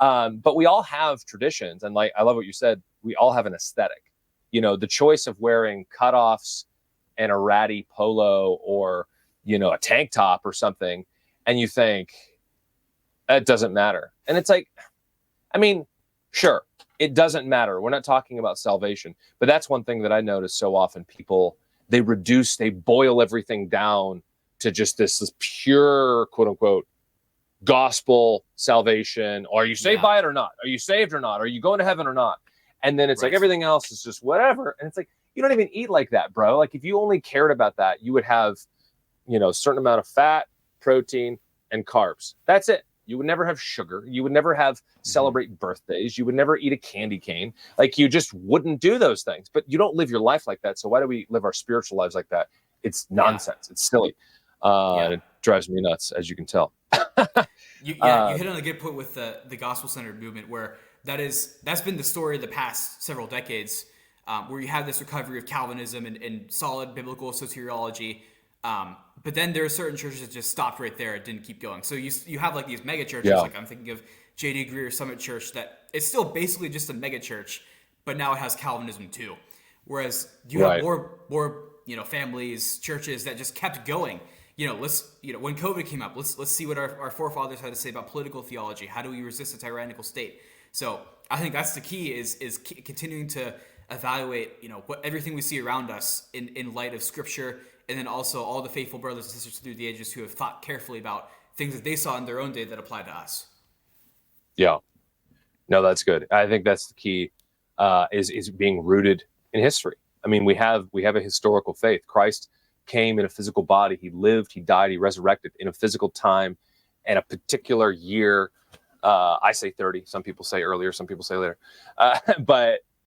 But we all have traditions, and like I love what you said. We all have an aesthetic. The choice of wearing cutoffs and a ratty polo, or a tank top or something, and you think it doesn't matter. And it's like, I mean, sure, it doesn't matter. We're not talking about salvation, but that's one thing that I notice so often. People, they boil everything down to just this pure, quote unquote, gospel salvation. Are you saved by it or not? Are you saved or not? Are you going to heaven or not? And then it's like everything else is just whatever. And it's like, you don't even eat like that, bro. Like if you only cared about that, you would have, a certain amount of fat, protein, and carbs. That's it. You would never have sugar. You would never have celebrate birthdays. You would never eat a candy cane. Like you just wouldn't do those things. But you don't live your life like that. So why do we live our spiritual lives like that? It's nonsense. Yeah. It's silly. It drives me nuts, as you can tell. You hit on a good point with the gospel-centered movement, where that's been the story of the past several decades, where you have this recovery of Calvinism and solid biblical soteriology. But then there are certain churches that just stopped right there. It didn't keep going. So you have like these mega churches, like I'm thinking of J.D. Greer Summit Church, that it's still basically just a mega church, but now it has Calvinism too. Whereas you have more families, churches that just kept going. When COVID came up, let's see what our forefathers had to say about political theology. How do we resist a tyrannical state? So I think that's the key is continuing to evaluate, what everything we see around us in light of Scripture, and then also all the faithful brothers and sisters through the ages who have thought carefully about things that they saw in their own day that apply to us. Yeah, no, that's good. I think that's the key, is being rooted in history. I mean, we have a historical faith. Christ came in a physical body. He lived, he died, he resurrected in a physical time and a particular year. I say 30. Some people say earlier, some people say later. But